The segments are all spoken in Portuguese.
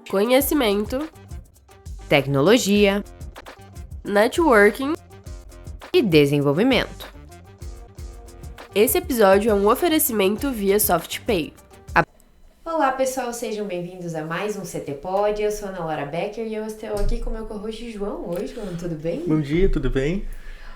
conhecimento, tecnologia, networking e desenvolvimento. Esse episódio é um oferecimento via SoftPay. Olá pessoal, sejam bem-vindos a mais um CT Pod. Eu sou a Ana Laura Becker e eu estou aqui com o meu co-host João. Oi João, tudo bem? Bom dia, tudo bem?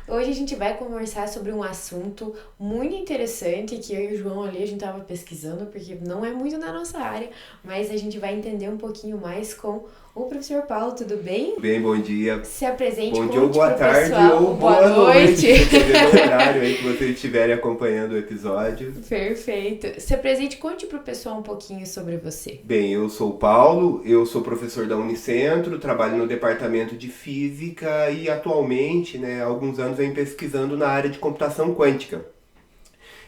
Hoje a gente vai conversar sobre um assunto muito interessante que eu e o João ali a gente estava pesquisando, porque não é muito na nossa área, mas a gente vai entender um pouquinho mais com o professor Paulo, tudo bem? Bem, bom dia. Se apresente, bom dia ou boa tarde pessoal. ou boa noite. Dependendo do horário aí que vocês estiverem acompanhando o episódio. Perfeito. Se apresente, conte pro pessoal um pouquinho sobre você. Bem, eu sou o Paulo, eu sou professor da Unicentro, trabalho no departamento de Física e atualmente, há alguns anos venho pesquisando na área de computação quântica.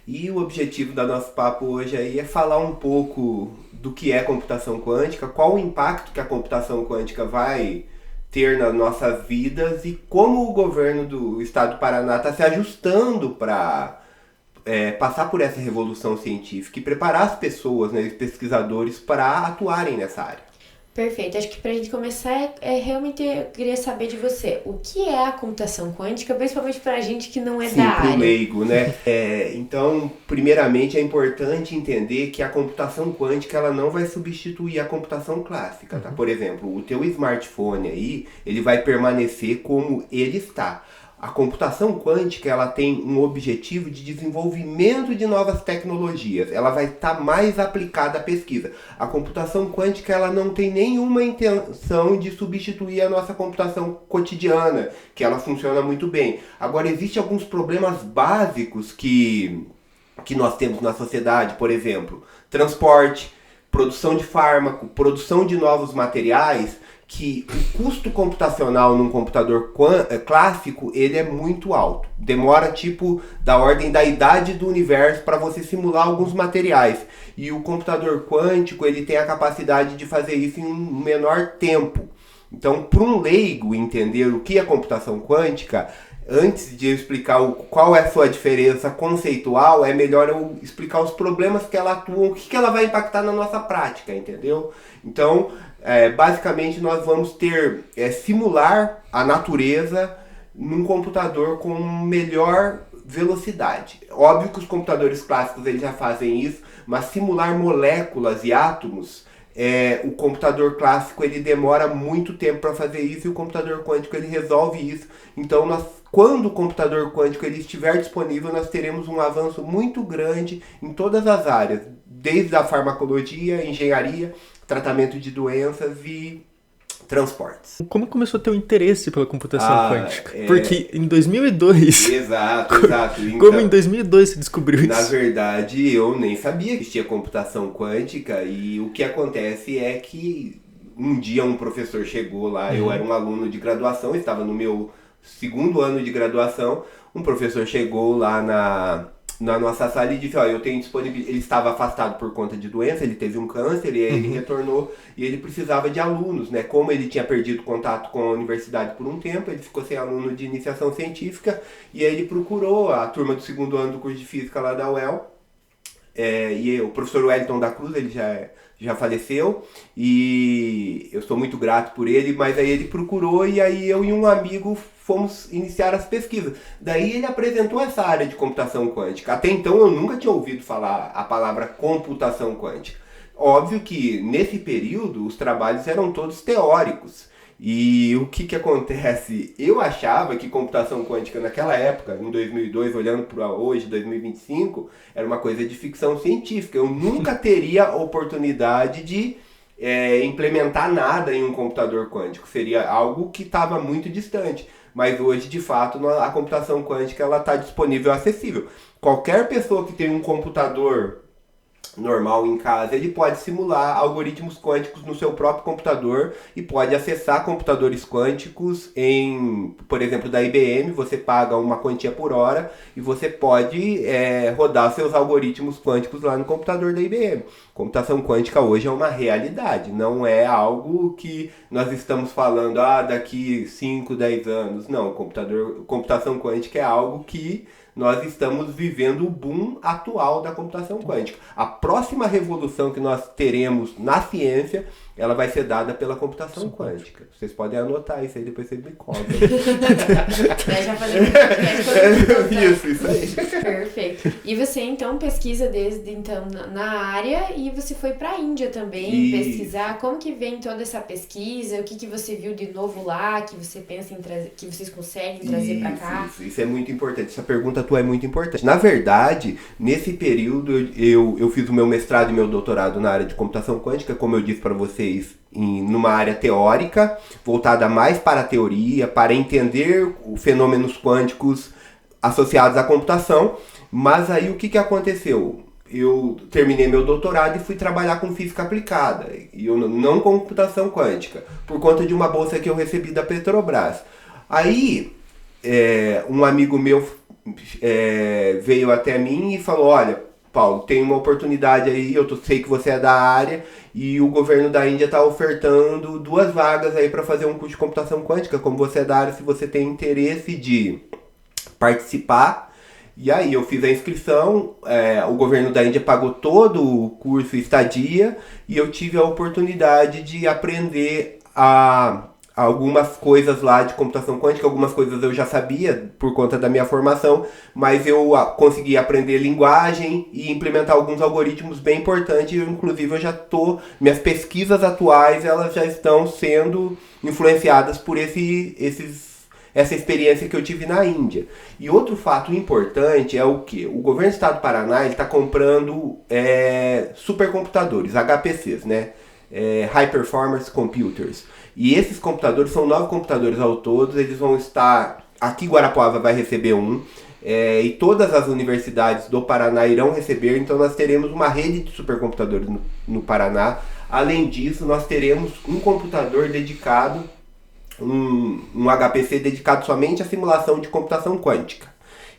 E o objetivo do nosso papo hoje aí é falar um pouco do que é computação quântica, qual o impacto que a computação quântica vai ter nas nossas vidas e como o governo do estado do Paraná está se ajustando para passar por essa revolução científica e preparar as pessoas, os pesquisadores, para atuarem nessa área. Perfeito. Acho que para a gente começar, realmente eu queria saber de você. O que é a computação quântica, principalmente para a gente que não é da área? Sim, pro leigo, né? Então, primeiramente, é importante entender que a computação quântica ela não vai substituir a computação clássica, tá? Por exemplo, o teu smartphone aí, ele vai permanecer como ele está. A computação quântica ela tem um objetivo de desenvolvimento de novas tecnologias. Ela vai estar mais aplicada à pesquisa. A computação quântica ela não tem nenhuma intenção de substituir a nossa computação cotidiana, que ela funciona muito bem. Agora, existem alguns problemas básicos que nós temos na sociedade, por exemplo, transporte, produção de fármaco, produção de novos materiais, que o custo computacional num computador clássico ele é muito alto. Demora da ordem da idade do universo para você simular alguns materiais. E o computador quântico ele tem a capacidade de fazer isso em um menor tempo. Então, para um leigo entender o que é computação quântica, antes de eu explicar qual é a sua diferença conceitual, é melhor eu explicar os problemas que ela atua, o que ela vai impactar na nossa prática, entendeu? Então, basicamente nós vamos simular a natureza num computador com melhor velocidade. Óbvio que os computadores clássicos eles já fazem isso, mas simular moléculas e átomos, o computador clássico ele demora muito tempo para fazer isso e o computador quântico ele resolve isso. Então quando o computador quântico ele estiver disponível, nós teremos um avanço muito grande em todas as áreas, desde a farmacologia, engenharia, tratamento de doenças e transportes. Como começou a ter o interesse pela computação quântica? Porque em 2002... Exato. Como em 2002 você descobriu isso? Na verdade, eu nem sabia que existia computação quântica e o que acontece é que um dia um professor chegou lá, eu era um aluno de graduação, estava no meu segundo ano de graduação, um professor chegou lá na nossa sala e disse, eu tenho disponibilidade. Ele estava afastado por conta de doença, ele teve um câncer e ele retornou e ele precisava de alunos, Como ele tinha perdido contato com a universidade por um tempo, ele ficou sem aluno de iniciação científica e aí ele procurou a turma do segundo ano do curso de física lá da UEL. E o professor Wellington da Cruz, ele já faleceu e eu sou muito grato por ele, mas aí ele procurou e aí eu e um amigo fomos iniciar as pesquisas. Daí ele apresentou essa área de computação quântica. Até então eu nunca tinha ouvido falar a palavra computação quântica. Óbvio que nesse período os trabalhos eram todos teóricos. E o que acontece? Eu achava que computação quântica naquela época, em 2002, olhando para hoje, 2025, era uma coisa de ficção científica. Eu nunca teria oportunidade de implementar nada em um computador quântico. Seria algo que estava muito distante. Mas hoje, de fato, a computação quântica está disponível e acessível. Qualquer pessoa que tem um computador normal em casa, ele pode simular algoritmos quânticos no seu próprio computador e pode acessar computadores quânticos por exemplo, da IBM, você paga uma quantia por hora e você pode rodar seus algoritmos quânticos lá no computador da IBM. Computação quântica hoje é uma realidade, não é algo que nós estamos falando daqui 5, 10 anos. Não, computação quântica é algo que nós estamos vivendo o boom atual da computação quântica. A próxima revolução que nós teremos na ciência, ela vai ser dada pela computação quântica. Vocês podem anotar isso aí, depois vocês me contam. Já fazendo Isso aí. Perfeito. E você então pesquisa desde então na área e você foi para a Índia também pesquisar. Como que vem toda essa pesquisa? O que você viu de novo lá que você pensa em trazer, que vocês conseguem trazer para cá? Isso é muito importante. Essa pergunta tua é muito importante. Na verdade, nesse período eu fiz o meu mestrado e meu doutorado na área de computação quântica, como eu disse para vocês, numa área teórica, voltada mais para a teoria, para entender os fenômenos quânticos associados à computação. Mas aí o que aconteceu? Eu terminei meu doutorado e fui trabalhar com física aplicada, e eu não com computação quântica, por conta de uma bolsa que eu recebi da Petrobras. Aí, um amigo meu veio até mim e falou, olha, Paulo, tem uma oportunidade aí, eu sei que você é da área, e o governo da Índia está ofertando 2 vagas aí para fazer um curso de computação quântica, como você é da área, se você tem interesse de participar. E aí eu fiz a inscrição, o governo da Índia pagou todo o curso e estadia, e eu tive a oportunidade de aprender algumas coisas lá de computação quântica. Algumas coisas eu já sabia por conta da minha formação, mas eu consegui aprender linguagem e implementar alguns algoritmos bem importantes. Inclusive minhas pesquisas atuais, elas já estão sendo influenciadas por essa experiência que eu tive na Índia. E outro fato importante é o que? O governo do estado do Paraná está comprando supercomputadores, HPCs, né? High Performance Computers. E esses computadores são 9 computadores ao todo, eles vão estar... Aqui Guarapuava vai receber um, e todas as universidades do Paraná irão receber, então nós teremos uma rede de supercomputadores no Paraná. Além disso, nós teremos um computador dedicado, um HPC dedicado somente à simulação de computação quântica.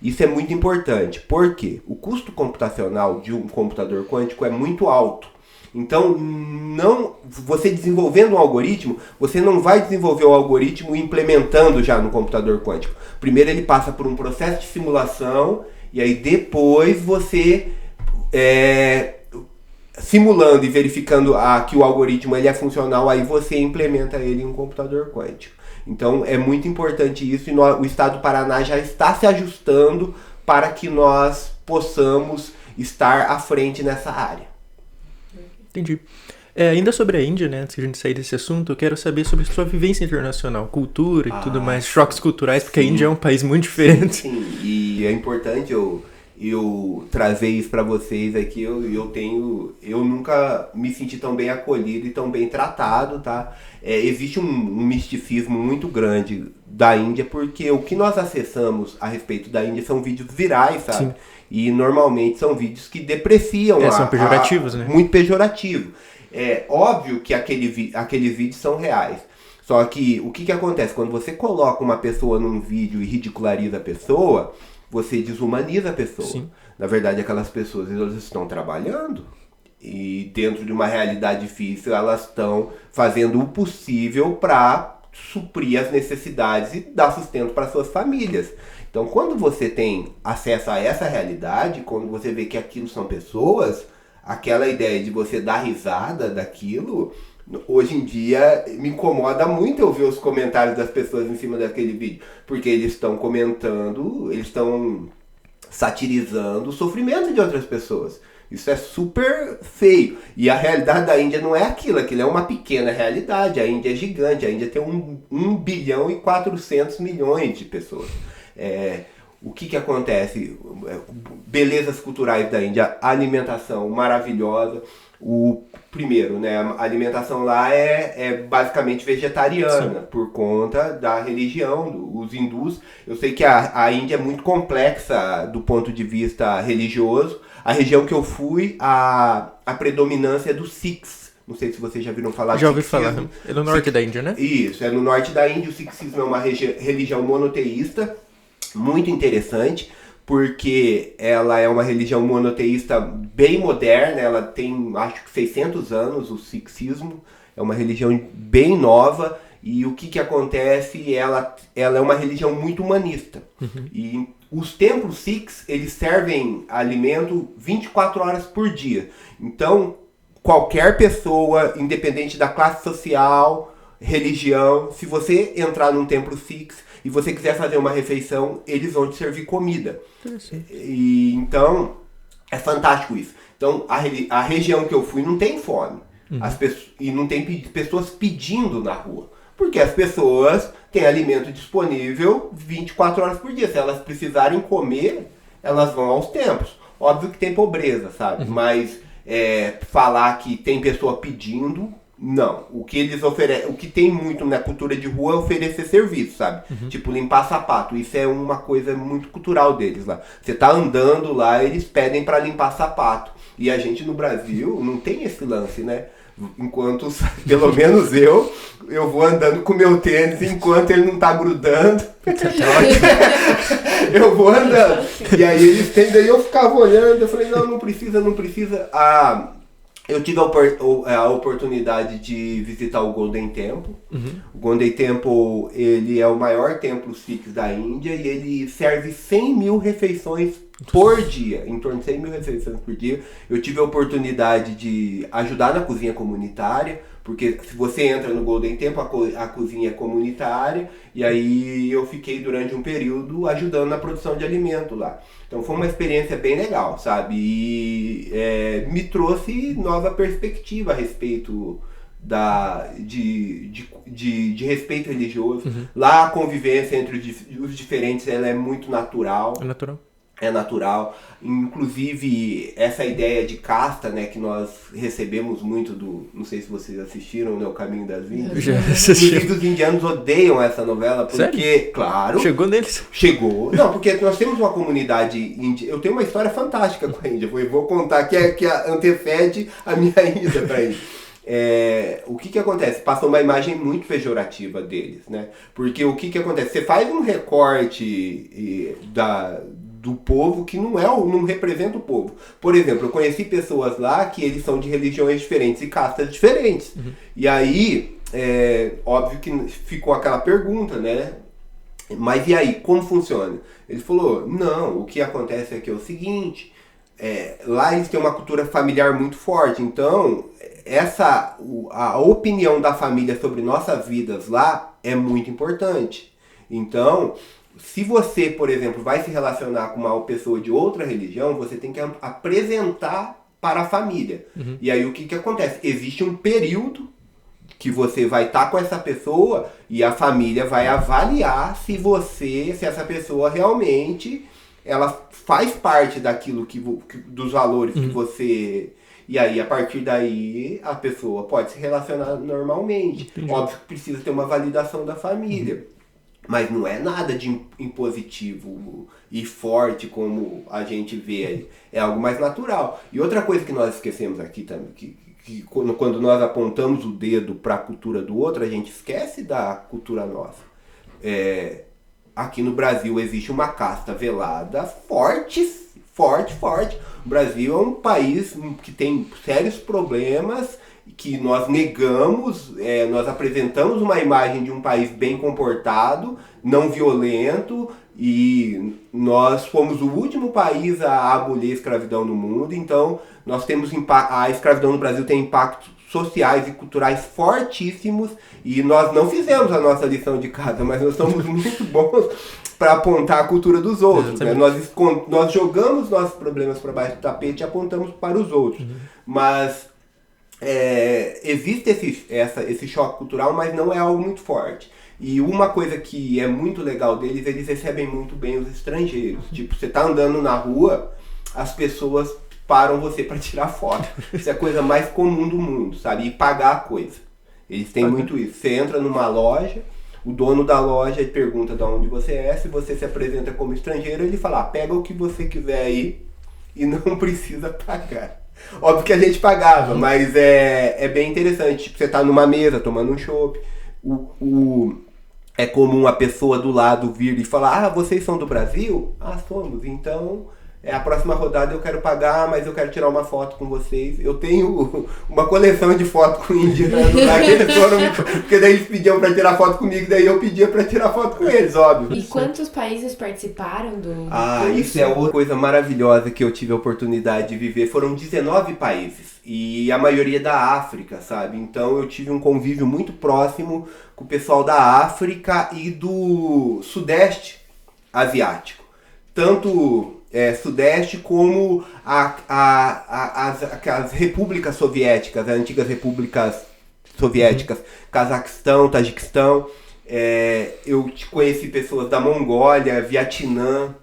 Isso é muito importante, porque o custo computacional de um computador quântico é muito alto. Então, você desenvolvendo um algoritmo, você não vai desenvolver o algoritmo implementando já no computador quântico. Primeiro ele passa por um processo de simulação, e aí depois você, simulando e verificando que o algoritmo ele é funcional, aí você implementa ele em um computador quântico. Então é muito importante isso, e o estado do Paraná já está se ajustando para que nós possamos estar à frente nessa área. Entendi. Ainda sobre a Índia, né, antes de a gente sair desse assunto, eu quero saber sobre sua vivência internacional, cultura e tudo mais, choques culturais, porque sim. A Índia é um país muito diferente. Sim, e é importante eu trazer isso para vocês aqui. Eu nunca me senti tão bem acolhido e tão bem tratado, tá? Existe um misticismo muito grande da Índia, porque o que nós acessamos a respeito da Índia são vídeos virais, sabe? Sim. E normalmente são vídeos que depreciam. São pejorativos, né? Muito pejorativo. É óbvio que aqueles vídeos são reais. Só que o que acontece? Quando você coloca uma pessoa num vídeo e ridiculariza a pessoa, você desumaniza a pessoa. Sim. Na verdade, aquelas pessoas, elas estão trabalhando. E dentro de uma realidade difícil, elas estão fazendo o possível para suprir as necessidades e dar sustento para suas famílias. Então, quando você tem acesso a essa realidade, quando você vê que aquilo são pessoas, aquela ideia de você dar risada daquilo, hoje em dia me incomoda muito eu ver os comentários das pessoas em cima daquele vídeo, porque eles estão comentando, eles estão satirizando o sofrimento de outras pessoas. Isso é super feio. E a realidade da Índia não é aquilo é uma pequena realidade. A Índia é gigante, a Índia tem 1 bilhão e 400 milhões de pessoas. O que acontece? Belezas culturais da Índia, alimentação maravilhosa. Primeiro, né, a alimentação lá é basicamente vegetariana. Sim. Por conta da religião, os hindus. Eu sei que a Índia é muito complexa do ponto de vista religioso. A região que eu fui, a predominância é dos Sikhs. Não sei se vocês já viram falar. Já ouvi falar. É no norte da Índia, né? Isso, é no norte da Índia. O Sikhismo é uma religião monoteísta, muito interessante, porque ela é uma religião monoteísta bem moderna. Ela tem, acho que 600 anos, o Sikhismo. É uma religião bem nova. E o que acontece? Ela é uma religião muito humanista. Uhum. E Os templos Sikhs, eles servem alimento 24 horas por dia. Então, qualquer pessoa, independente da classe social, religião, se você entrar num templo Sikhs e você quiser fazer uma refeição, eles vão te servir comida. E então, é fantástico isso. Então, a região que eu fui não tem fome. E não tem pessoas pedindo na rua. Porque as pessoas têm alimento disponível 24 horas por dia. Se elas precisarem comer, elas vão aos templos. Óbvio que tem pobreza, sabe? Mas falar que tem pessoa pedindo, não. O que eles oferecem, o que tem muito na cultura de rua é oferecer serviço, sabe? Tipo, limpar sapato. Isso é uma coisa muito cultural deles lá. Você tá andando lá, eles pedem para limpar sapato. E a gente no Brasil não tem esse lance, né? Enquanto, pelo menos eu vou andando com meu tênis enquanto ele não tá grudando. Eu vou andando. E aí eles têm, daí eu ficava olhando, eu falei, não precisa. Eu tive a oportunidade de visitar o Golden Temple. O Golden Temple, ele é o maior templo Sikh da Índia e ele serve 100 mil refeições por dia, em torno de 100 mil refeições por dia. Eu tive a oportunidade de ajudar na cozinha comunitária, porque se você entra no Golden Temple, a cozinha é comunitária, e aí eu fiquei durante um período ajudando na produção de alimento lá. Então foi uma experiência bem legal, sabe? E me trouxe nova perspectiva a respeito de respeito religioso. Lá a convivência entre os diferentes ela é muito natural. É natural. Inclusive, essa ideia de casta, né, que nós recebemos muito não sei se vocês assistiram, né, O Caminho das Índias. Já assisti. Os indianos odeiam essa novela, porque, sério? claro... Chegou neles? Chegou. Não, porque nós temos uma comunidade índia. Eu tenho uma história fantástica com a Índia. Vou contar que antecede a minha ida para a Índia. O que acontece? Passa uma imagem muito pejorativa deles, né? Porque o que acontece? Você faz um recorte do povo que não representa o povo. Por exemplo, eu conheci pessoas lá que eles são de religiões diferentes e castas diferentes. E aí, óbvio que ficou aquela pergunta, né? Mas e aí, como funciona? Ele falou, não, o que acontece aqui é o seguinte, lá eles têm uma cultura familiar muito forte, então a opinião da família sobre nossas vidas lá é muito importante. Então, se você, por exemplo, vai se relacionar com uma pessoa de outra religião, você tem que apresentar para a família. E aí o que acontece? Existe um período que você vai estar com essa pessoa e a família vai avaliar se essa pessoa realmente ela faz parte daquilo dos valores que você... E aí, a partir daí, a pessoa pode se relacionar normalmente. Entendi. Óbvio que precisa ter uma validação da família. Mas não é nada de impositivo e forte como a gente vê aí. É algo mais natural. E outra coisa que nós esquecemos aqui também, que quando nós apontamos o dedo para a cultura do outro, a gente esquece da cultura nossa. Aqui no Brasil existe uma casta velada forte. O Brasil é um país que tem sérios problemas, que nós negamos, nós apresentamos uma imagem de um país bem comportado, não violento, e nós fomos o último país a abolir a escravidão no mundo. Então nós temos a escravidão no Brasil tem impactos sociais e culturais fortíssimos, e nós não fizemos a nossa lição de casa, mas nós somos muito bons para apontar a cultura dos outros, né? Nós jogamos nossos problemas para baixo do tapete e apontamos para os outros. Mas existe esse choque cultural, mas não é algo muito forte. E uma coisa que é muito legal deles, eles recebem muito bem os estrangeiros. Tipo, você tá andando na rua, as pessoas param você para tirar foto. Isso é a coisa mais comum do mundo, sabe? E pagar a coisa. Eles têm muito isso. Você entra numa loja, o dono da loja pergunta de onde você é, se você se apresenta como estrangeiro, ele fala, pega o que você quiser aí e não precisa pagar. Óbvio que a gente pagava, mas é bem interessante. Tipo, você tá numa mesa tomando um chopp, é comum a pessoa do lado vir e falar, vocês são do Brasil? Somos. Então, a próxima rodada eu quero pagar, mas eu quero tirar uma foto com vocês. Eu tenho uma coleção de fotos com indígenas lá, que eles foram, porque daí eles pediam pra tirar foto comigo, daí eu pedia pra tirar foto com eles, óbvio. E quantos países participaram do curso? Isso é outra coisa maravilhosa que eu tive a oportunidade de viver. Foram 19 países, e a maioria da África, sabe? Então eu tive um convívio muito próximo com o pessoal da África e do Sudeste Asiático. Tanto Sudeste como as repúblicas soviéticas, as antigas repúblicas soviéticas, Cazaquistão, Tajiquistão. Eu conheci pessoas da Mongólia, Vietnã.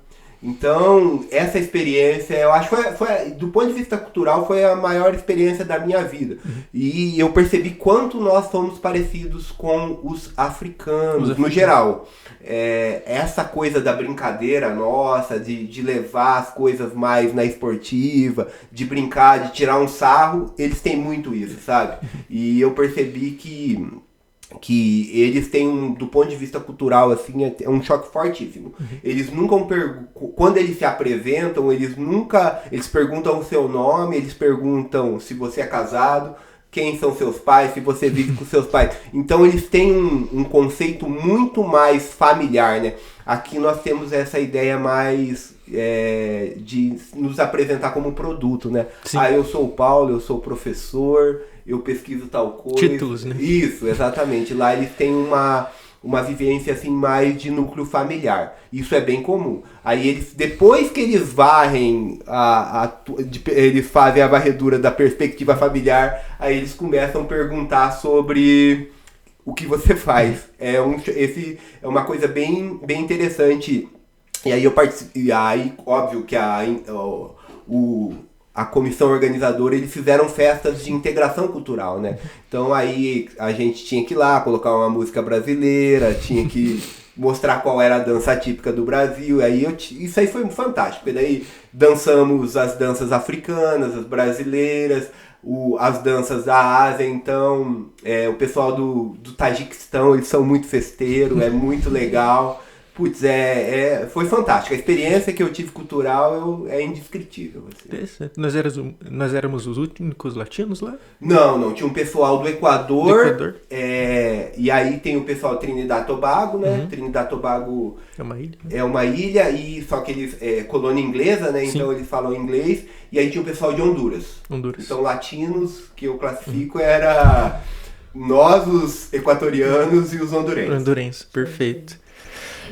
Então, essa experiência, eu acho que foi, do ponto de vista cultural, foi a maior experiência da minha vida. E eu percebi quanto nós somos parecidos com os africanos, no geral. Essa coisa da brincadeira nossa, de levar as coisas mais na esportiva, de brincar, de tirar um sarro, eles têm muito isso, sabe? E eu percebi que eles têm, do ponto de vista cultural, assim, é um choque fortíssimo. Eles nunca quando eles se apresentam, eles perguntam o seu nome, eles perguntam se você é casado, quem são seus pais, se você vive com seus pais. Então eles têm um conceito muito mais familiar, né? Aqui nós temos essa ideia mais de nos apresentar como produto, né? Sim. Eu sou o Paulo, eu sou professor, eu pesquiso tal coisa. Títulos, né? Isso, exatamente. Lá eles têm uma vivência assim mais de núcleo familiar. Isso é bem comum. Aí eles, depois que eles varrem, eles fazem a varredura da perspectiva familiar, aí eles começam a perguntar sobre o que você faz. Esse é uma coisa bem, bem interessante. E aí óbvio que a comissão organizadora, eles fizeram festas de integração cultural, né? Então aí a gente tinha que ir lá, colocar uma música brasileira, tinha que mostrar qual era a dança típica do Brasil. Isso aí foi fantástico, porque daí dançamos as danças africanas, as brasileiras, as danças da Ásia. Então o pessoal do Tajiquistão, eles são muito festeiros, é muito legal. Putz, foi fantástico. A experiência que eu tive cultural é indescritível. Assim. Nós éramos os únicos latinos lá? Não. Tinha um pessoal do Equador. E aí tem o pessoal de Trinidad e Tobago, né? Trinidad e Tobago é uma ilha. É uma ilha, e só que eles colônia inglesa, né? Então eles falam inglês. E aí tinha o pessoal de Honduras. Então latinos, que eu classifico, era nós, os equatorianos e os hondurenses. Perfeito.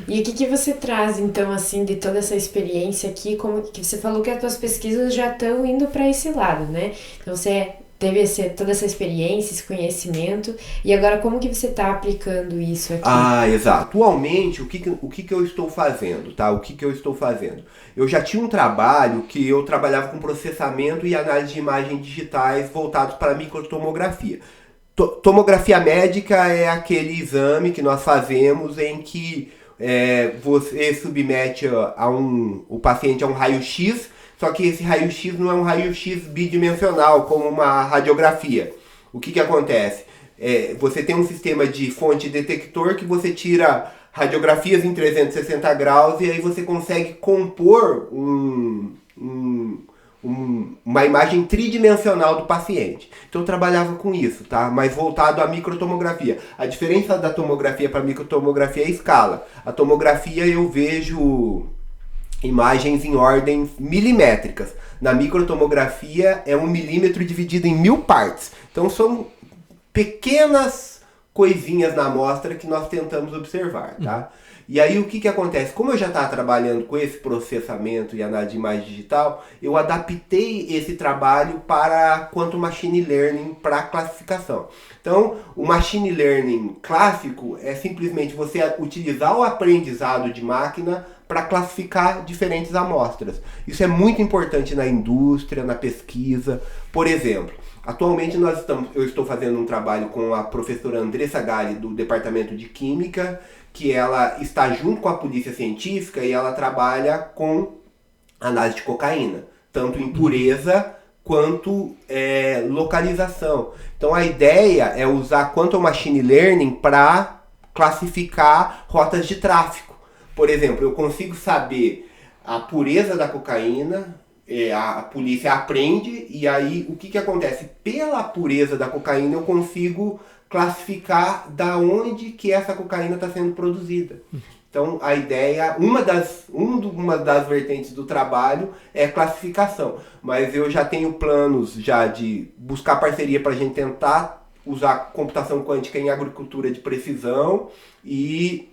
E o que você traz, então, assim, de toda essa experiência aqui? Como que você falou que as tuas pesquisas já estão indo para esse lado, né? Então, você teve toda essa experiência, esse conhecimento, e agora como que você está aplicando isso aqui? Exato. Atualmente, o que eu estou fazendo, tá? Eu já tinha um trabalho que eu trabalhava com processamento e análise de imagens digitais voltados para microtomografia. Tomografia médica é aquele exame que nós fazemos em que você submete o paciente a um raio-x, só que esse raio-x não é um raio-x bidimensional, como uma radiografia. O que acontece? Você tem um sistema de fonte detector que você tira radiografias em 360 graus e aí você consegue compor uma imagem tridimensional do paciente. Então eu trabalhava com isso, tá? Mas voltado à microtomografia. A diferença da tomografia para a microtomografia é a escala. A tomografia eu vejo imagens em ordens milimétricas. Na microtomografia é 1 milímetro dividido em 1000 partes. Então são pequenas coisinhas na amostra que nós tentamos observar, tá? E aí o que acontece? Como eu já estava trabalhando com esse processamento e análise de imagem digital, eu adaptei esse trabalho para Quantum Machine Learning para classificação. Então, o Machine Learning clássico é simplesmente você utilizar o aprendizado de máquina para classificar diferentes amostras. Isso é muito importante na indústria, na pesquisa. Por exemplo, atualmente eu estou fazendo um trabalho com a professora Andressa Galli do Departamento de Química, que ela está junto com a polícia científica e ela trabalha com análise de cocaína, tanto em pureza quanto localização. Então a ideia é usar Quantum Machine Learning para classificar rotas de tráfego. Por exemplo, eu consigo saber a pureza da cocaína, a polícia aprende, e aí o que acontece? Pela pureza da cocaína eu consigo classificar da onde que essa cocaína está sendo produzida. Então a ideia, uma das vertentes do trabalho é classificação, mas eu já tenho planos já de buscar parceria para a gente tentar usar computação quântica em agricultura de precisão e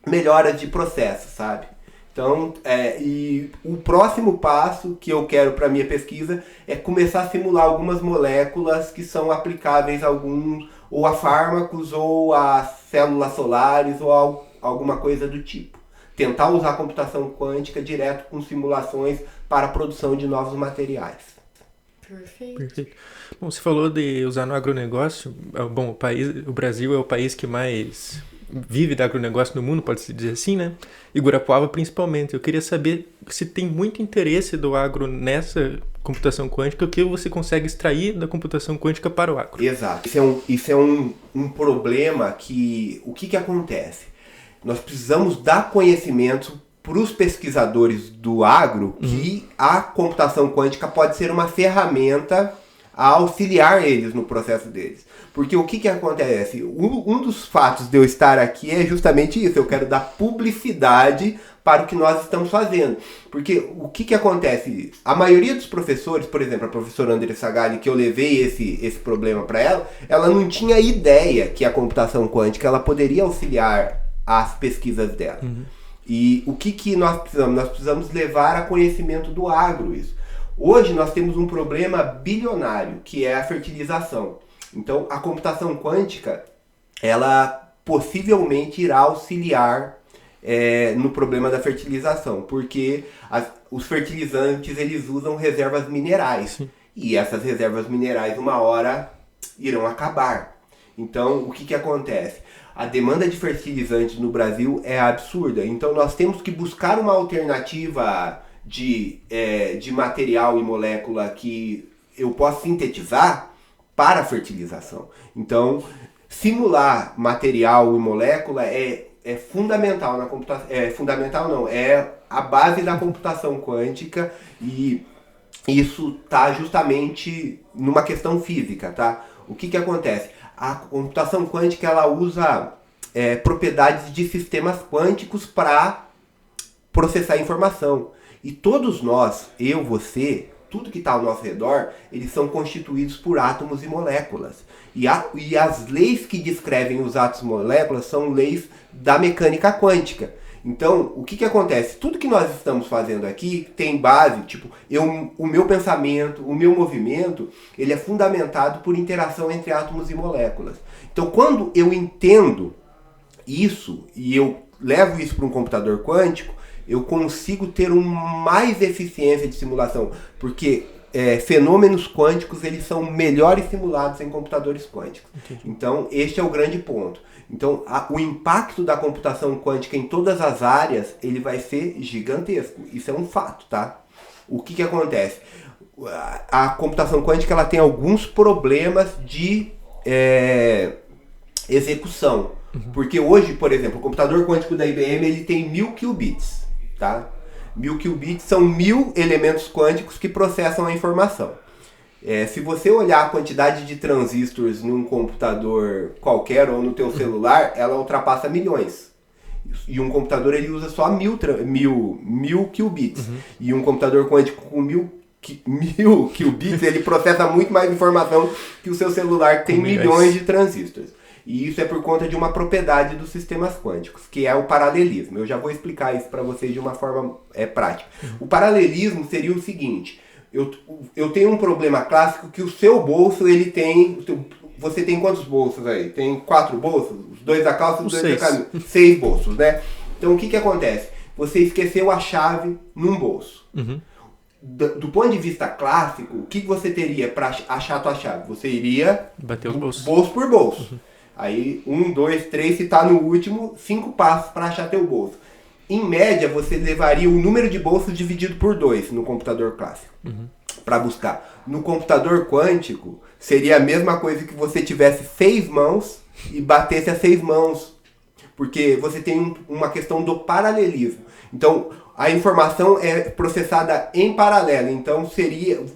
melhora de processo, sabe? Então, e o próximo passo que eu quero para minha pesquisa é começar a simular algumas moléculas que são aplicáveis ou a fármacos ou a células solares ou alguma coisa do tipo. Tentar usar a computação quântica direto com simulações para a produção de novos materiais. Perfeito. Bom, você falou de usar no agronegócio. Bom, o Brasil é o país que mais vive do agronegócio no mundo, pode-se dizer assim, né? E Guarapuava principalmente. Eu queria saber se tem muito interesse do agro nessa computação quântica, o que você consegue extrair da computação quântica para o agro. Exato. Isso é um problema que... O que acontece? Nós precisamos dar conhecimento para os pesquisadores do agro que a computação quântica pode ser uma ferramenta a auxiliar eles no processo deles. Porque o que acontece? Um dos fatos de eu estar aqui é justamente isso. Eu quero dar publicidade para o que nós estamos fazendo. Porque o que acontece? A maioria dos professores, por exemplo, a professora Andressa Galli, que eu levei esse problema para ela não tinha ideia que a computação quântica ela poderia auxiliar as pesquisas dela. E o que nós precisamos? Nós precisamos levar a conhecimento do agro isso. Hoje nós temos um problema bilionário, que é a fertilização. Então a computação quântica, ela possivelmente irá auxiliar no problema da fertilização, porque os fertilizantes eles usam reservas minerais. E essas reservas minerais uma hora irão acabar. Então o que acontece? A demanda de fertilizantes no Brasil é absurda. Então nós temos que buscar uma alternativa de material e molécula que eu possa sintetizar para a fertilização. Então, simular material e molécula é fundamental na computação. Fundamental não, é a base da computação quântica, e isso está justamente numa questão física, tá? O que acontece? A computação quântica ela usa propriedades de sistemas quânticos para processar informação. E todos nós, eu, você, tudo que está ao nosso redor, eles são constituídos por átomos e moléculas. E as leis que descrevem os átomos e moléculas são leis da mecânica quântica. Então, o que acontece? Tudo que nós estamos fazendo aqui tem base, tipo, o meu pensamento, o meu movimento, ele é fundamentado por interação entre átomos e moléculas. Então, quando eu entendo isso e eu levo isso para um computador quântico, eu consigo ter mais eficiência de simulação, porque fenômenos quânticos eles são melhores simulados em computadores quânticos. Entendi. Então, este é o grande ponto. Então, o impacto da computação quântica em todas as áreas, ele vai ser gigantesco. Isso é um fato, tá? O que acontece? A computação quântica ela tem alguns problemas de execução. Porque hoje, por exemplo, o computador quântico da IBM ele tem 1000 qubits, tá? 1000 qubits são 1000 elementos quânticos que processam a informação. Se você olhar a quantidade de transistores num computador qualquer ou no teu celular, ela ultrapassa milhões. E um computador ele usa só 1000 qubits. E um computador quântico com 1000 qubits, ele processa muito mais informação que o seu celular que tem milhões de transistores. E isso é por conta de uma propriedade dos sistemas quânticos, que é o paralelismo. Eu já vou explicar isso para vocês de uma forma prática. O paralelismo seria o seguinte: eu tenho um problema clássico que o seu bolso, ele tem... Você tem quantos bolsos aí? Tem 4 bolsos? Os 2 da calça e os 2 da camisa. 6 bolsos, né? Então o que acontece? Você esqueceu a chave num bolso. Do ponto de vista clássico, o que você teria para achar a tua chave? Você iria... bater os bolsos. Bolso por bolso. Aí 1, 2, 3, se tá no último, 5 passos para achar teu bolso. Em média, você levaria o número de bolsos dividido por 2 no computador clássico para buscar. No computador quântico, seria a mesma coisa que você tivesse 6 mãos e batesse as 6 mãos, porque você tem uma questão do paralelismo. Então, a informação é processada em paralelo. Então,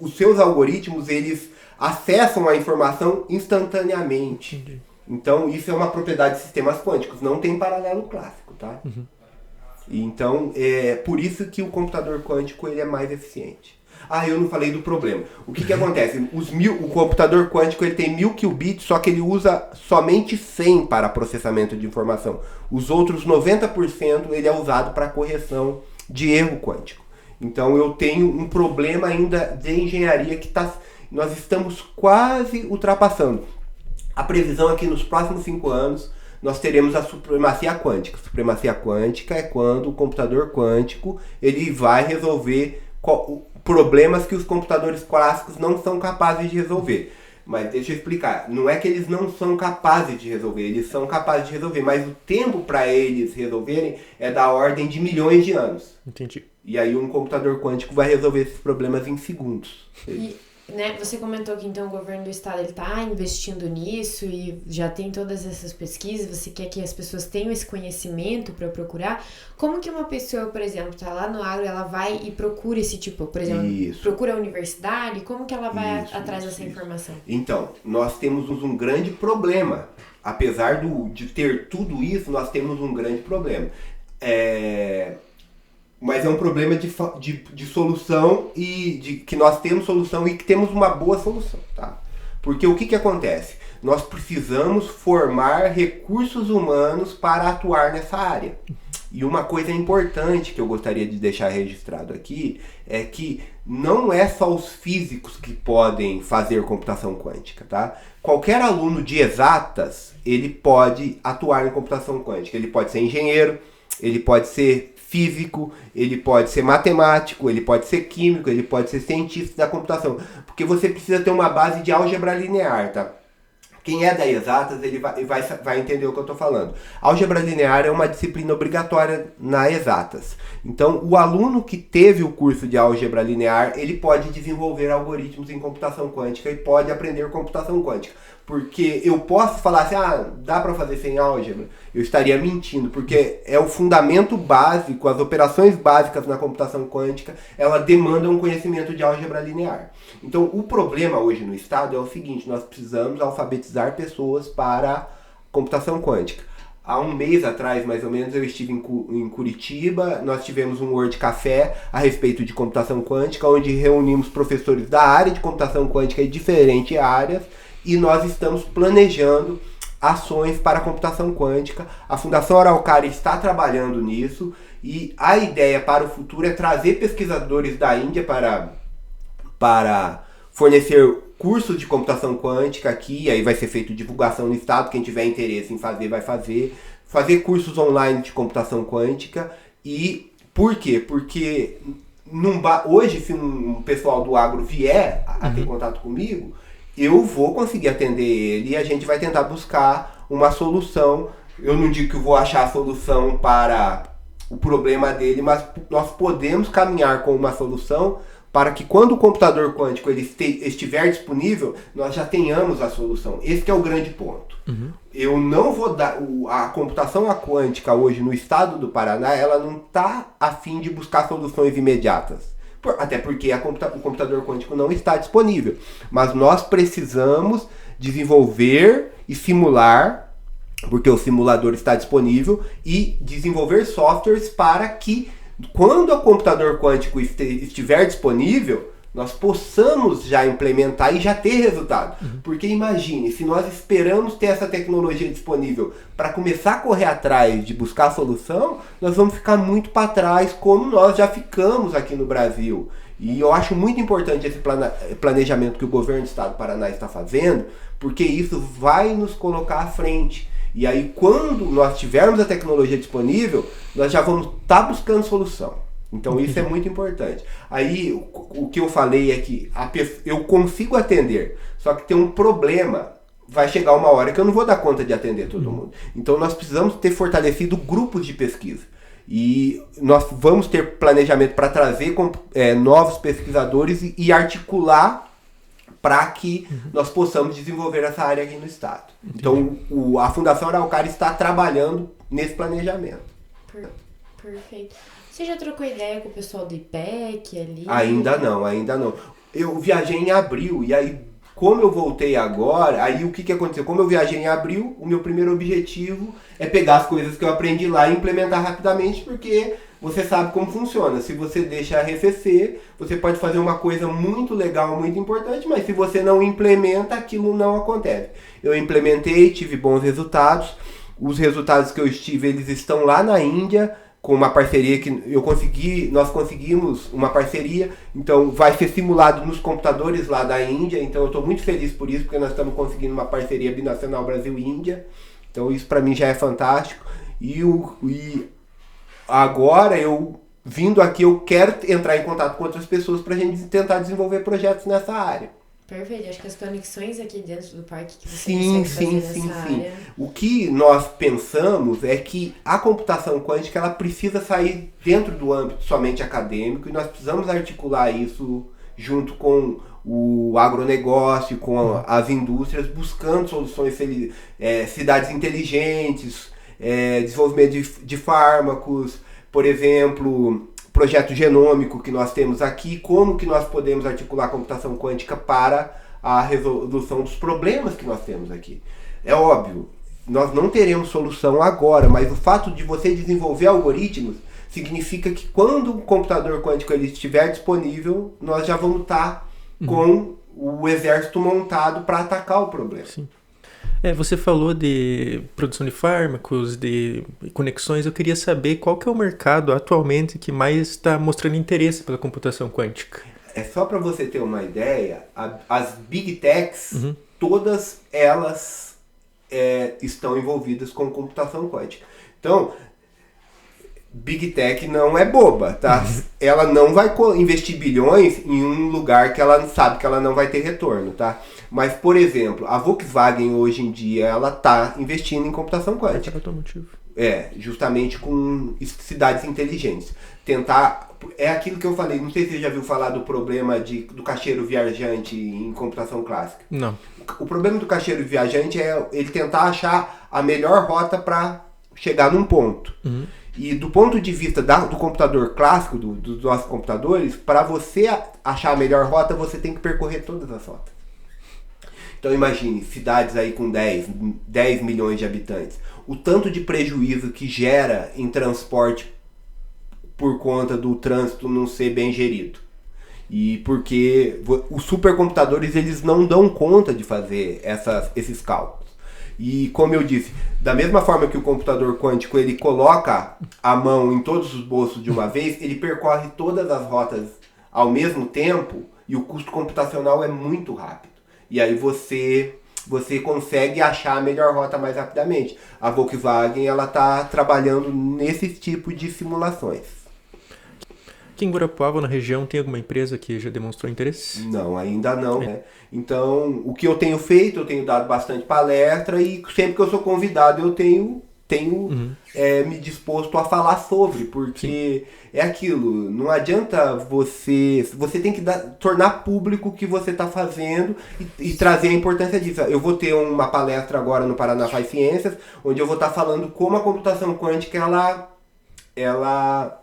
os seus algoritmos, eles acessam a informação instantaneamente. Entendi. Então, isso é uma propriedade de sistemas quânticos. Não tem paralelo clássico, tá? Então, é por isso que o computador quântico ele é mais eficiente. Eu não falei do problema. O que acontece? O computador quântico ele tem 1000 qubits, só que ele usa somente 100 para processamento de informação. Os outros 90% ele é usado para correção de erro quântico. Então eu tenho um problema ainda de engenharia que nós estamos quase ultrapassando. A previsão é que nos próximos 5 anos nós teremos a supremacia quântica. Supremacia quântica é quando o computador quântico ele vai resolver problemas que os computadores clássicos não são capazes de resolver. Mas deixa eu explicar, não é que eles não são capazes de resolver, eles são capazes de resolver, mas o tempo para eles resolverem é da ordem de milhões de anos. Entendi. E aí um computador quântico vai resolver esses problemas em segundos. Você comentou que então o governo do estado está investindo nisso e já tem todas essas pesquisas, você quer que as pessoas tenham esse conhecimento para procurar. Como que uma pessoa, por exemplo, está lá no agro, ela vai e procura esse tipo, por exemplo, procura a universidade, como que ela vai atrás dessa informação? Então, nós temos um grande problema. Apesar de ter tudo isso, nós temos um grande problema. Mas é um problema de solução e que nós temos solução e que temos uma boa solução, tá? Porque o que acontece? Nós precisamos formar recursos humanos para atuar nessa área. E uma coisa importante que eu gostaria de deixar registrado aqui é que não é só os físicos que podem fazer computação quântica, tá? Qualquer aluno de exatas, ele pode atuar em computação quântica. Ele pode ser engenheiro, ele pode ser físico, ele pode ser matemático, ele pode ser químico, ele pode ser cientista da computação. Porque você precisa ter uma base de álgebra linear, tá? Quem é da exatas, ele vai entender o que eu estou falando. Álgebra linear é uma disciplina obrigatória na exatas. Então, o aluno que teve o curso de álgebra linear, ele pode desenvolver algoritmos em computação quântica e pode aprender computação quântica. Porque eu posso falar assim, dá para fazer sem álgebra? Eu estaria mentindo, porque é o fundamento básico, as operações básicas na computação quântica, ela demanda um conhecimento de álgebra linear. Então, o problema hoje no Estado é o seguinte, nós precisamos alfabetizar pessoas para computação quântica. Há um mês atrás, mais ou menos, eu estive em Curitiba, nós tivemos um World Café a respeito de computação quântica, onde reunimos professores da área de computação quântica e diferentes áreas, e nós estamos planejando ações para a computação quântica. A Fundação Araucária está trabalhando nisso e a ideia para o futuro é trazer pesquisadores da Índia para fornecer cursos de computação quântica aqui, aí vai ser feito divulgação no estado, quem tiver interesse em fazer, vai fazer cursos online de computação quântica. E por quê? Porque hoje, se um pessoal do agro vier a ter contato comigo, eu vou conseguir atender ele e a gente vai tentar buscar uma solução. Eu não digo que eu vou achar a solução para o problema dele, mas nós podemos caminhar com uma solução para que quando o computador quântico ele estiver disponível, nós já tenhamos a solução. Esse que é o grande ponto. Eu não vou dar... A computação quântica hoje no estado do Paraná, ela não está a fim de buscar soluções imediatas. Até porque o computador quântico não está disponível. Mas nós precisamos desenvolver e simular, porque o simulador está disponível, e desenvolver softwares para que, quando o computador quântico estiver disponível, nós possamos já implementar e já ter resultado. Porque imagine, se nós esperamos ter essa tecnologia disponível para começar a correr atrás de buscar a solução, nós vamos ficar muito para trás, como nós já ficamos aqui no Brasil. E eu acho muito importante esse planejamento que o governo do estado do Paraná está fazendo, porque isso vai nos colocar à frente. E aí, quando nós tivermos a tecnologia disponível, nós já vamos estar buscando solução. Então isso é muito importante. Aí o que eu falei é que eu consigo atender, só que tem um problema. Vai chegar uma hora que eu não vou dar conta de atender todo mundo. Então nós precisamos ter fortalecido grupos de pesquisa. E nós vamos ter planejamento para trazer novos pesquisadores e articular para que nós possamos desenvolver essa área aqui no estado. Então a Fundação Araucária está trabalhando nesse planejamento. Perfeito. Você já trocou ideia com o pessoal do IPEC ali? Ainda não. Eu viajei em abril, e aí, como eu voltei agora, aí o que aconteceu? Como eu viajei em abril, o meu primeiro objetivo é pegar as coisas que eu aprendi lá e implementar rapidamente, porque você sabe como funciona. Se você deixa arrefecer, você pode fazer uma coisa muito legal, muito importante, mas se você não implementa, aquilo não acontece. Eu implementei, tive bons resultados. Os resultados que eu tive, eles estão lá na Índia, com uma parceria que nós conseguimos uma parceria, então vai ser simulado nos computadores lá da Índia, então eu estou muito feliz por isso, porque nós estamos conseguindo uma parceria binacional Brasil-Índia, então isso para mim já é fantástico, e agora eu, vindo aqui, eu quero entrar em contato com outras pessoas para a gente tentar desenvolver projetos nessa área. Perfeito, acho que as conexões aqui dentro do parque que você Sim. área... O que nós pensamos é que a computação quântica ela precisa sair dentro do âmbito somente acadêmico e nós precisamos articular isso junto com o agronegócio, com as indústrias, buscando soluções, cidades inteligentes, desenvolvimento de fármacos, por exemplo... projeto genômico que nós temos aqui, como que nós podemos articular a computação quântica para a resolução dos problemas que nós temos aqui. É óbvio, nós não teremos solução agora, mas o fato de você desenvolver algoritmos significa que quando o computador quântico ele estiver disponível, nós já vamos estar com o exército montado para atacar o problema. Sim. Você falou de produção de fármacos, de conexões. Eu queria saber qual que é o mercado atualmente que mais está mostrando interesse pela computação quântica. Só para você ter uma ideia, as Big Techs, todas elas estão envolvidas com computação quântica. Então, Big Tech não é boba, tá? Ela não vai investir bilhões em um lugar que ela sabe que ela não vai ter retorno, tá? Mas, por exemplo, a Volkswagen hoje em dia, ela tá investindo em computação quântica. Justamente com cidades inteligentes. É aquilo que eu falei, não sei se você já viu falar do problema do caixeiro viajante em computação clássica. Não. O problema do caixeiro viajante é ele tentar achar a melhor rota para chegar num ponto. E do ponto de vista do computador clássico, dos nossos computadores, para você achar a melhor rota, você tem que percorrer todas as rotas. Então imagine, cidades aí com 10 milhões de habitantes. O tanto de prejuízo que gera em transporte por conta do trânsito não ser bem gerido. E porque os supercomputadores eles não dão conta de fazer esses cálculos. E como eu disse, da mesma forma que o computador quântico ele coloca a mão em todos os bolsos de uma vez, ele percorre todas as rotas ao mesmo tempo e o custo computacional é muito rápido. E aí você consegue achar a melhor rota mais rapidamente. A Volkswagen ela está trabalhando nesse tipo de simulações. Aqui em Guarapuava, na região, tem alguma empresa que já demonstrou interesse? Não, ainda não. Né? Então, o que eu tenho feito, eu tenho dado bastante palestra e sempre que eu sou convidado eu tenho me disposto a falar sobre, porque é aquilo, não adianta você tem que tornar público o que você está fazendo e trazer a importância disso. Eu vou ter uma palestra agora no Paraná Faz Ciências, onde eu vou estar falando como a computação quântica ela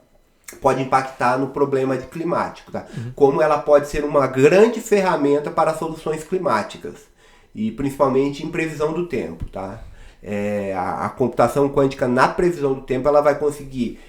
pode impactar no problema climático, tá? Como ela pode ser uma grande ferramenta para soluções climáticas e principalmente em previsão do tempo, tá? A computação quântica na previsão do tempo ela vai conseguir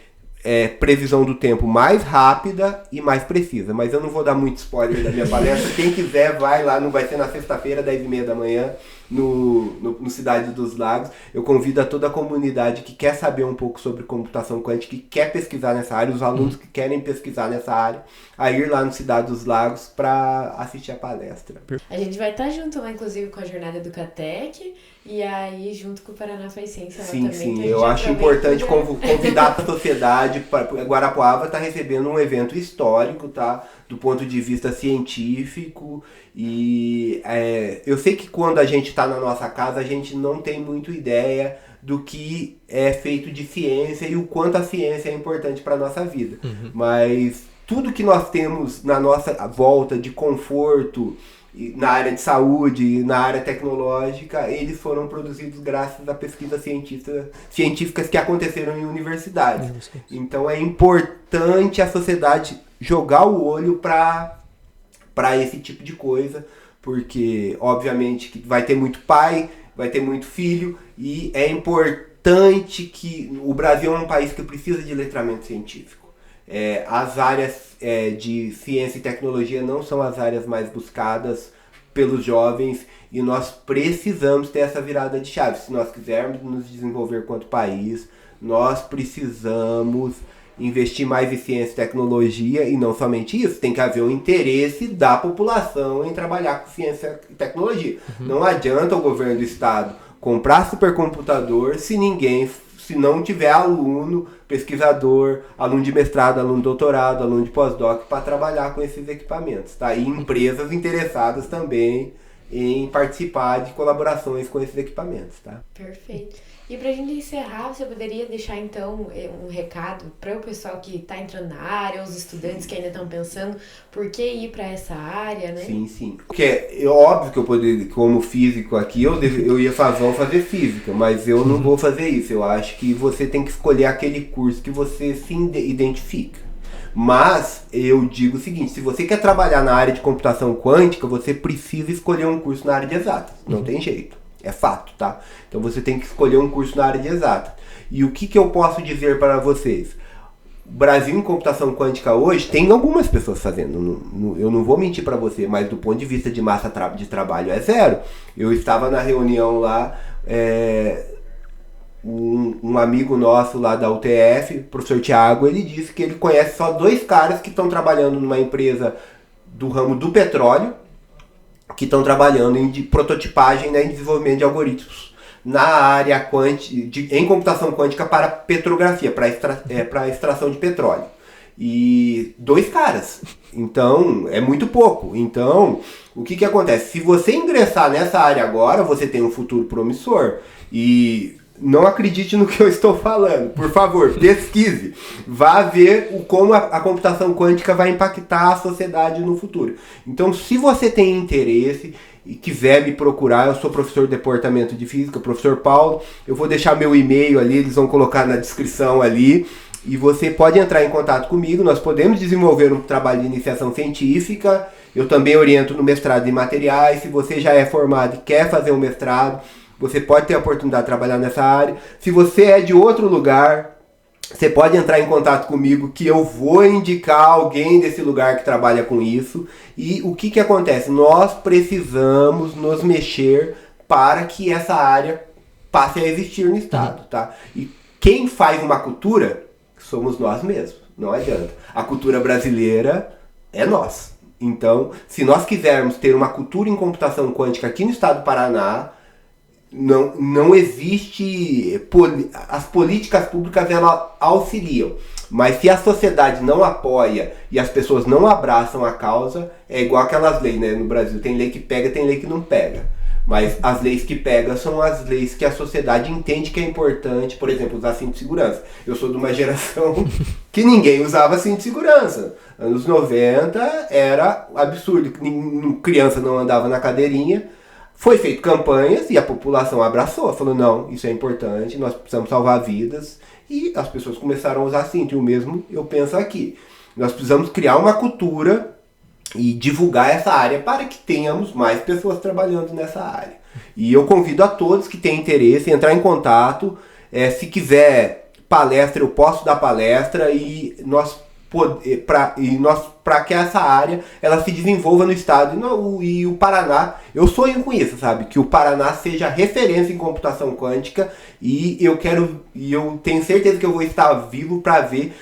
previsão do tempo mais rápida e mais precisa, mas eu não vou dar muito spoiler da minha palestra. Quem quiser vai lá, não vai ser na sexta-feira, 10h30 da manhã, no Cidade dos Lagos. Eu convido a toda a comunidade que quer saber um pouco sobre computação quântica, que quer pesquisar nessa área, os alunos que querem pesquisar nessa área, a ir lá no Cidade dos Lagos para assistir a palestra. A gente vai estar junto lá, inclusive, com a jornada do Catec, e aí junto com o Paraná Faz Ciência lá também. Sim, eu acho importante convidar a sociedade. Guarapuava está recebendo um evento histórico, tá? Do ponto de vista científico. E eu sei que quando a gente está na nossa casa, a gente não tem muito ideia do que é feito de ciência e o quanto a ciência é importante para a nossa vida. Mas tudo que nós temos na nossa volta de conforto na área de saúde, na área tecnológica, eles foram produzidos graças a pesquisas científicas que aconteceram em universidades. Então é importante a sociedade jogar o olho para esse tipo de coisa, porque obviamente que vai ter muito pai, vai ter muito filho, e é importante que o Brasil é um país que precisa de letramento científico. As áreas de ciência e tecnologia não são as áreas mais buscadas pelos jovens, e nós precisamos ter essa virada de chave. Se nós quisermos nos desenvolver quanto país, nós precisamos investir mais em ciência e tecnologia, e não somente isso, tem que haver o interesse da população em trabalhar com ciência e tecnologia. Não adianta o governo do estado comprar supercomputador se não tiver aluno, pesquisador, aluno de mestrado, aluno de doutorado, aluno de pós-doc para trabalhar com esses equipamentos, tá? E empresas interessadas também em participar de colaborações com esses equipamentos, tá? Perfeito. E pra gente encerrar, você poderia deixar então um recado para o pessoal que está entrando na área, os estudantes que ainda estão pensando por que ir para essa área, né? Sim. Porque é óbvio que eu poderia, como físico aqui, eu ia fazer física, mas eu não vou fazer isso. Eu acho que você tem que escolher aquele curso que você se identifica. Mas eu digo o seguinte, se você quer trabalhar na área de computação quântica, você precisa escolher um curso na área de exatas. Não tem jeito. É fato, tá? Então você tem que escolher um curso na área de exatas. E o que eu posso dizer para vocês? O Brasil em computação quântica hoje tem algumas pessoas fazendo. Eu não vou mentir para você, mas do ponto de vista de massa de trabalho é zero. Eu estava na reunião lá, um amigo nosso lá da UTF, professor Thiago, ele disse que ele conhece só 2 caras que estão trabalhando numa empresa do ramo do petróleo, que estão trabalhando em prototipagem, né, em desenvolvimento de algoritmos na área em computação quântica para petrografia, para extração de petróleo. E 2 caras. Então, é muito pouco. Então, o que acontece? Se você ingressar nessa área agora, você tem um futuro promissor. E não acredite no que eu estou falando. Por favor, pesquise. Vá ver como a computação quântica vai impactar a sociedade no futuro. Então, se você tem interesse e quiser me procurar, eu sou professor do departamento de física, professor Paulo. Eu vou deixar meu e-mail ali, eles vão colocar na descrição ali. E você pode entrar em contato comigo. Nós podemos desenvolver um trabalho de iniciação científica. Eu também oriento no mestrado em materiais. Se você já é formado e quer fazer um mestrado, você pode ter a oportunidade de trabalhar nessa área. Se você é de outro lugar, você pode entrar em contato comigo que eu vou indicar alguém desse lugar que trabalha com isso. E o que acontece? Nós precisamos nos mexer para que essa área passe a existir no estado, tá? E quem faz uma cultura somos nós mesmos, não adianta. A cultura brasileira é nós. Então, se nós quisermos ter uma cultura em computação quântica aqui no estado do Paraná, não existe, as políticas públicas elas auxiliam, mas se a sociedade não apoia e as pessoas não abraçam a causa, é igual aquelas leis, né? No Brasil tem lei que pega, tem lei que não pega, mas as leis que pegam são as leis que a sociedade entende que é importante. Por exemplo, usar cinto de segurança. Eu sou de uma geração que ninguém usava cinto de segurança. Anos 90 era absurdo, criança não andava na cadeirinha. Foi feito campanhas e a população abraçou, falou, não, isso é importante, nós precisamos salvar vidas, e as pessoas começaram a usar cinto, e o mesmo eu penso aqui. Nós precisamos criar uma cultura e divulgar essa área para que tenhamos mais pessoas trabalhando nessa área. E eu convido a todos que têm interesse em entrar em contato, se quiser palestra, eu posso dar palestra, e para que essa área ela se desenvolva no estado e o Paraná, eu sonho com isso, sabe? Que o Paraná seja referência em computação quântica, e eu tenho certeza que eu vou estar vivo para ver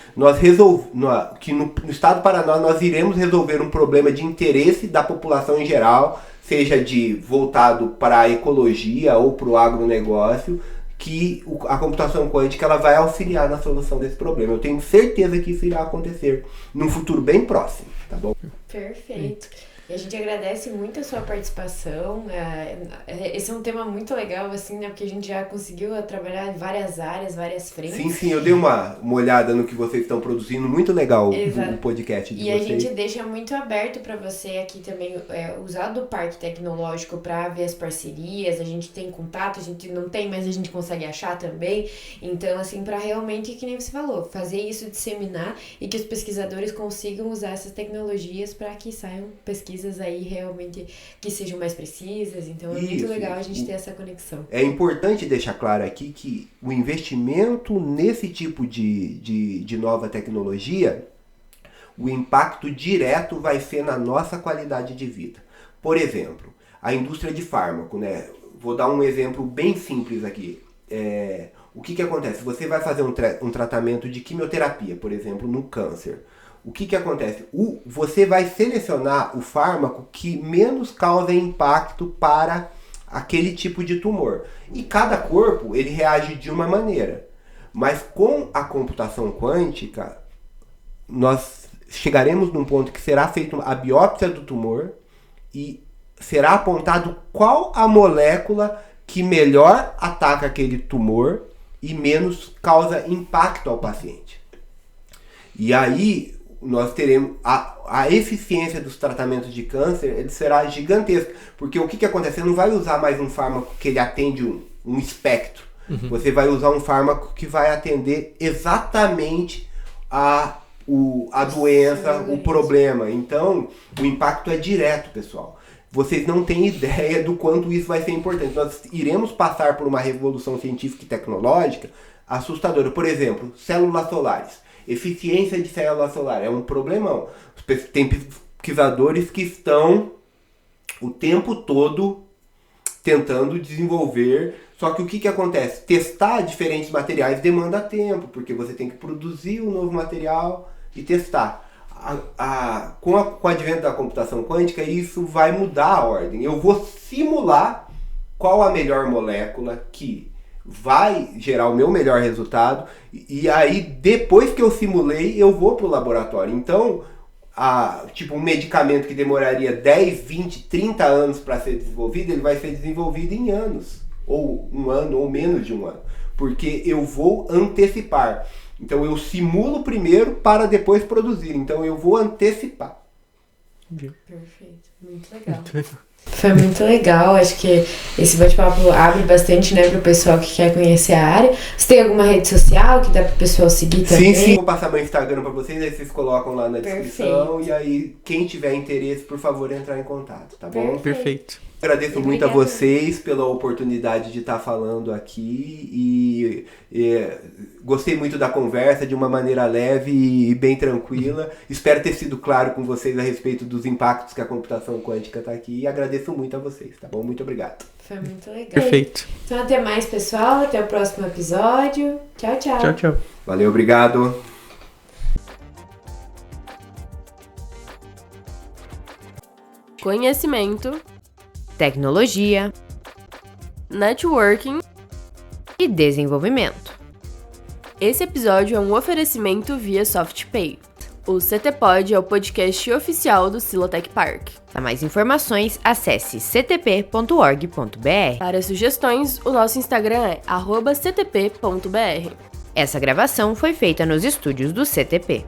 que no estado do Paraná nós iremos resolver um problema de interesse da população em geral, seja voltado para a ecologia ou para o agronegócio, que a computação quântica ela vai auxiliar na solução desse problema. Eu tenho certeza que isso irá acontecer num futuro bem próximo, tá bom? Perfeito. E a gente agradece muito a sua participação. Esse é um tema muito legal, assim, né? Porque a gente já conseguiu trabalhar em várias áreas, várias frentes. Sim, eu dei uma olhada no que vocês estão produzindo. Muito legal o podcast de vocês. E a gente deixa muito aberto para você aqui também usar do Parque Tecnológico para ver as parcerias. A gente tem contato, a gente não tem, mas a gente consegue achar também. Então, assim, para realmente, que nem você falou, fazer isso, disseminar e que os pesquisadores consigam usar essas tecnologias para que saiam pesquisas aí realmente que sejam mais precisas. Então é muito legal a gente ter essa conexão. É importante deixar claro aqui que o investimento nesse tipo de nova tecnologia, o impacto direto vai ser na nossa qualidade de vida. Por exemplo, a indústria de fármaco, né? Vou dar um exemplo bem simples aqui. O que acontece? Você vai fazer um tratamento de quimioterapia, por exemplo, no câncer. O que acontece? Você vai selecionar o fármaco que menos causa impacto para aquele tipo de tumor. E cada corpo, ele reage de uma maneira. Mas com a computação quântica, nós chegaremos num ponto que será feita a biópsia do tumor e será apontado qual a molécula que melhor ataca aquele tumor e menos causa impacto ao paciente. E aí nós teremos a eficiência dos tratamentos de câncer, ele será gigantesca, porque o que acontece? Você não vai usar mais um fármaco que ele atende um espectro. Você vai usar um fármaco que vai atender exatamente a doença, o problema. Então, o impacto é direto, pessoal. Vocês não têm ideia do quanto isso vai ser importante. Nós iremos passar por uma revolução científica e tecnológica assustadora. Por exemplo, células solares. Eficiência de célula solar é um problemão. Tem pesquisadores que estão o tempo todo tentando desenvolver. Só que o que acontece? Testar diferentes materiais demanda tempo, porque você tem que produzir um novo material e testar. Com o advento da computação quântica, isso vai mudar a ordem. Eu vou simular qual a melhor molécula que vai gerar o meu melhor resultado, e aí depois que eu simulei eu vou para o laboratório. Então um medicamento que demoraria 10, 20, 30 anos para ser desenvolvido, ele vai ser desenvolvido em anos, ou um ano, ou menos de um ano, porque eu vou antecipar. Então eu simulo primeiro para depois produzir, então eu vou antecipar. Perfeito, muito legal. Foi muito legal, acho que esse bate-papo abre bastante, né, pro pessoal que quer conhecer a área. Você tem alguma rede social que dá pro pessoal seguir também? Sim, vou passar meu Instagram pra vocês, aí vocês colocam lá na descrição. E aí, quem tiver interesse, por favor, entrar em contato, tá bom? Perfeito. Agradeço muito a vocês pela oportunidade de estar falando aqui e gostei muito da conversa de uma maneira leve e bem tranquila. Espero ter sido claro com vocês a respeito dos impactos que a computação quântica está aqui e agradeço muito a vocês, tá bom? Muito obrigado. Foi muito legal. Perfeito. Então até mais, pessoal. Até o próximo episódio. Tchau, tchau. Tchau, tchau. Valeu, obrigado. Conhecimento, Tecnologia networking. e desenvolvimento. Esse episódio é um oferecimento via SoftPay. O CTPod é o podcast oficial do Silotech Park. Para mais informações, acesse ctp.org.br. Para sugestões, o nosso Instagram é @ctp.br. Essa gravação foi feita nos estúdios do CTP.